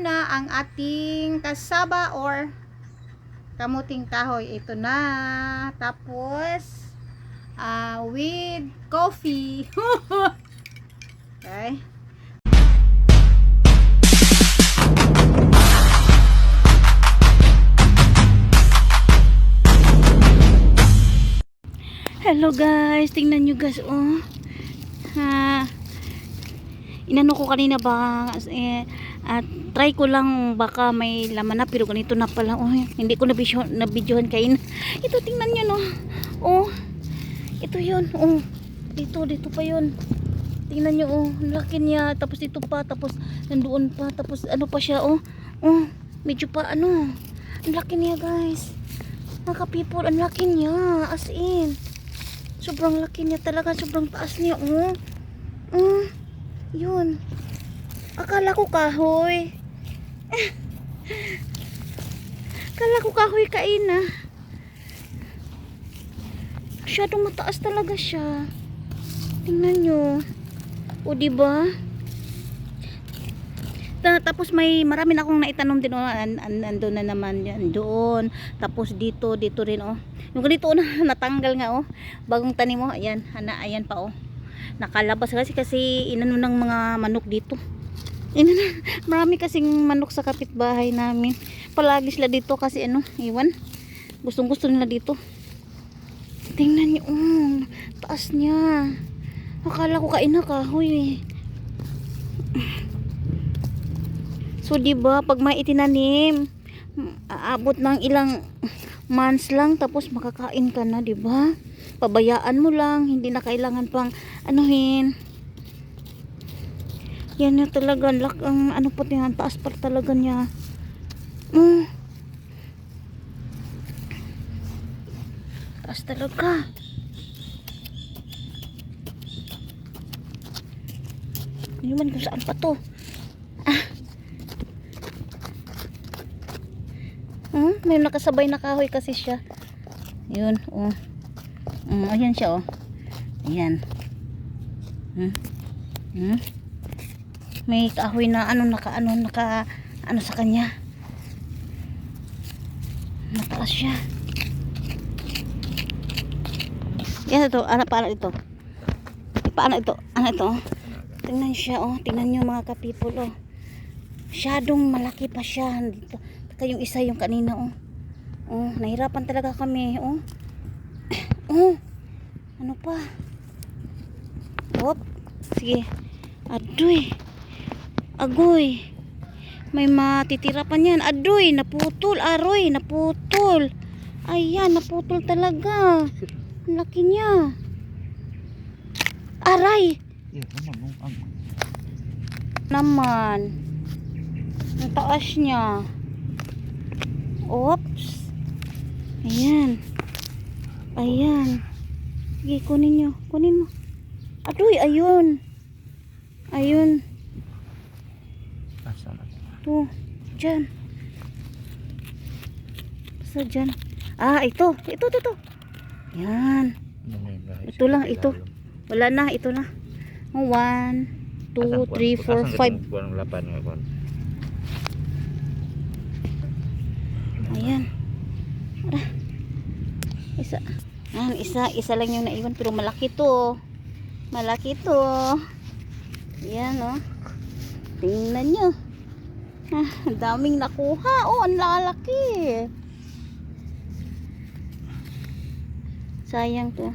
na ang ating kasaba or kamuting kahoy. Ito na. Tapos, with coffee. Okay. Hello guys, tingnan nyo guys, oh. Inano ko kanina ba, at try ko lang baka may laman na, pero ganito na pala, oh. Hindi ko na-videohan kain. Ito, tingnan nyo, no. Oh, ito yun, oh. Dito pa yun. Tingnan nyo, oh. Laki niya, tapos dito pa, tapos nandoon pa, tapos ano pa siya, oh. Oh, medyo pa, ano. Ang laki niya guys. Mga ka-people, ang laki niya, as in. Sobrang laki niya talaga, sobrang taas niya, oh. Yun. Akala ko kahoy. Akala ko kahoy kain na. Masyadong mataas talaga siya. Tingnan nyo. O, diba? Tapos marami na akong naitanom din, oh. Andun na naman yan, doon. Tapos dito rin, oh. Yung ganito, oh, natanggal nga, oh. Bagong tanim, oh. Ayan, ayan pa, oh. Nakalabas kasi inano ng mga manok dito. Marami kasing manok sa kapitbahay namin. Palagi sila dito kasi ano, iwan. Gustong-gusto nila dito. Tingnan niyo, oh. Taas niya. Akala ko kain na kahoy, eh. So, diba, pag may itinanim, aabot ng ilang months lang, tapos makakain ka na, diba? Pabayaan mo lang, hindi na kailangan pang anuhin. Yan na talaga, ang ano po yan, taas pa talaga niya. Taas talaga. Hindi man kung saan pa to. May nakasabay na kahoy kasi siya. Yun, oh. Ayan siya, oh. Ayan. May kahoy na ano sa kanya. Mataas siya. Yan ito, paano ito? Paano ito? Ano ito? Tingnan siya, oh. Tingnan niyo mga ka-people, oh. Masyadong malaki pa siya dito. Yung isa yung kanina, oh. Oh, nahirapan talaga kami, oh. Oh. Ano pa? Hop. Sige. Adoy. Agoy. May matitira pa niyan. Adoy, naputol. Aroy, naputol. Ayan, naputol talaga. Ang laki niya. Aray. Naman. Ang taas niya. Oops. Ayan. Ayan. Sige, kunin nyo. Kunin mo. Adoy, ayun. Ayun. Ito. Diyan. Basta dyan. Ito. Ito. Yan. Ito lang, ito. Wala na, ito na. 1, 2, 3, 4, 5. Ayan. Isa lang yung naiwan, pero malaki to. Malaki to. Ayan, oh. Tingnan nyo. Ang daming nakuha. Oh, ang lalaki. Sayang to.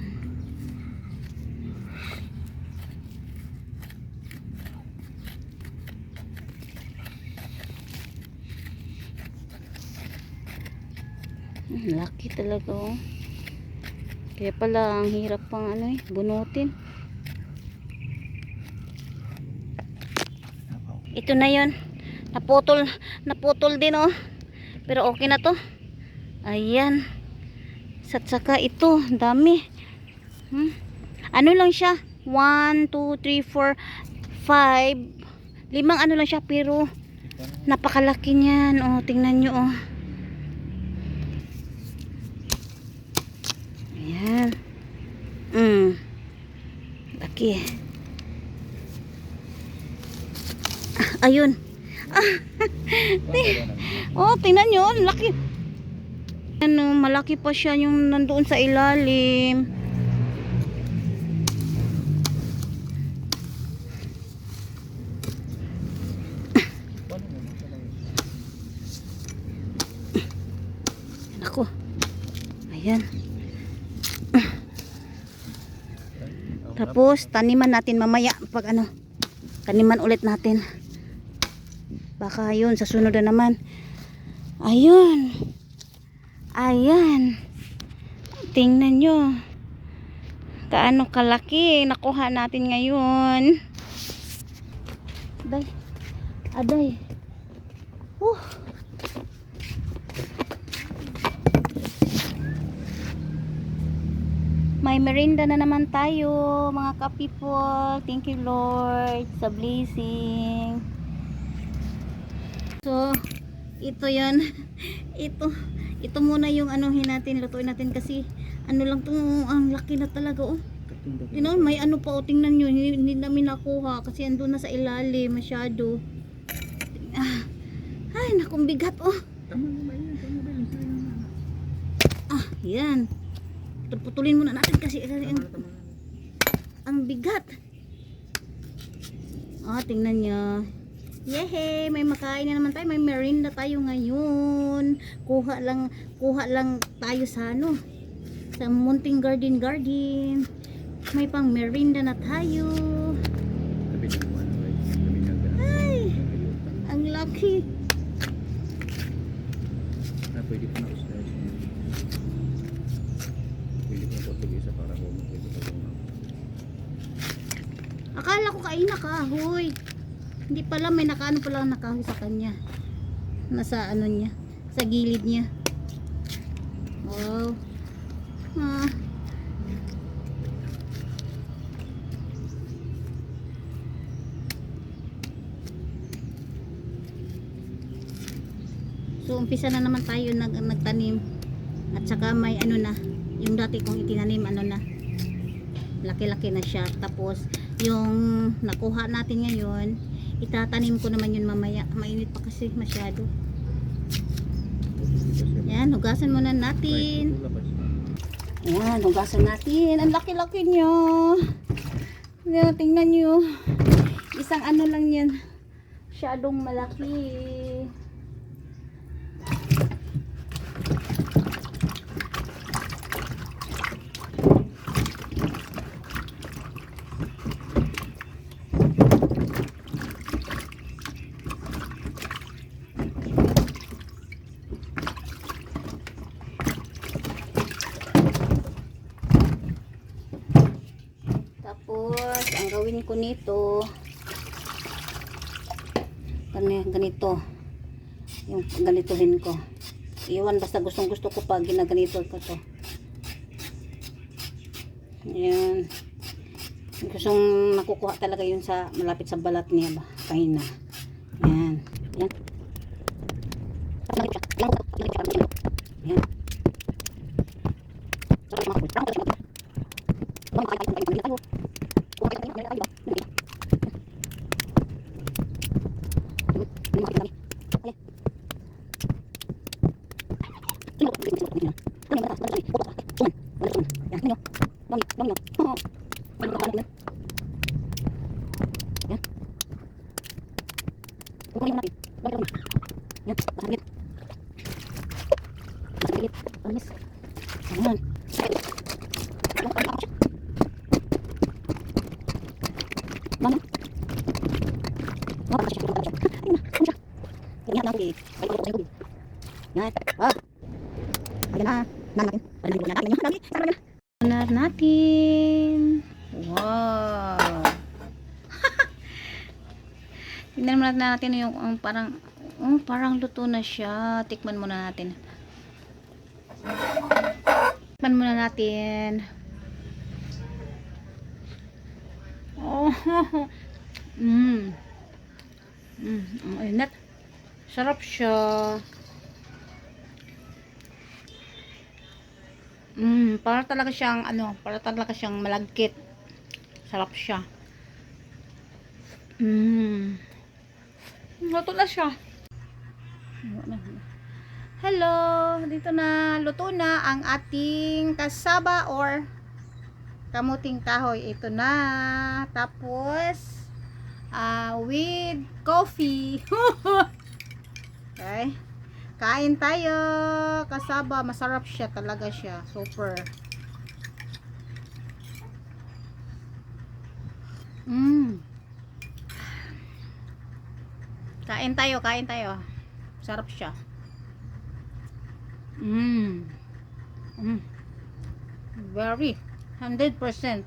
Laki talaga, oh. Kaya pala ang hirap pang bunutin. Ito na yon. Naputol din, oh. Pero okay na to. Ayan. Saka ito, dami. Ano lang siya? 1, 2, 3, 4, 5. 5 ano lang siya, pero napakalaki niyan. Oh, tingnan nyo, oh. Ayan. Laki. Ayun. Oh, tingnan nyo, laki. Ano, malaki pa siya yung nandoon sa ilalim. Ako. Ayan. Tapos, taniman natin mamaya pag ano, taniman ulit natin. Baka yun, sa sunod na naman. Ayun. Ayan. Tingnan nyo. Kaano kalaki nakuha natin ngayon. Aday. Aday. May merinda na naman tayo, mga ka-people. Thank you, Lord, sa blessing. So, ito yan. Ito muna yung anuhin natin, lutuin natin kasi ano lang to, ang laki na talaga, oh. Tingnan, may ano pa, oh, tingnan nyo, hindi namin nakuha kasi ando na sa ilalim masyado. Ay, nakong bigat, oh. Yan. Putulin muna natin kasi ang bigat. Tingnan nyo. Yehey, may makain na naman tayo, may merinda tayo ngayon. Kuha lang tayo sa ano, sa munting garden. May pang merinda na tayo. Ay, ang laki. Pwede ko na usay. Pwede ko na pag-isa para ko Akala ko kain na kahoy. Hindi pala, may nakaano pala nakahoy sa kanya. Nasa ano niya, sa gilid niya. Wow. So umpisa na naman tayo nagtanim. At saka may ano na, yung dati kong itinanim ano na, laki-laki na siya. Tapos yung nakuha natin ngayon, itatanim ko naman yun mamaya. Mainit pa kasi masyado. Yan, hugasan muna natin. Yan, hugasan natin. Ang laki-laki nyo. Yan, tingnan nyo. Isang ano lang yan. Masyadong malaki. Tapos, ang gawin ko nito, ganito. Yung ganituhin ko. Iwan, basta gustong gusto ko pag ginaganito ko to. Ayan. Gustong nakukuha talaga yun sa malapit sa balat niya ba? Kahina. Ayan. Ayan. Ayan. Benar natin. Wow. Tingnan muna natin yung parang luto na siya. Tikman muna natin. Tikman muna natin. Oh. Inat. Sarap siya. Para talaga siyang malagkit. Sarap siya. Luto na siya. Hello, dito na luto na ang ating kasaba or kamuting kahoy. Ito na. Tapos with coffee. Okay. Kain tayo. Kasaba, masarap siya talaga siya. Super. Kain tayo, kain tayo. Sarap siya. Very 100%.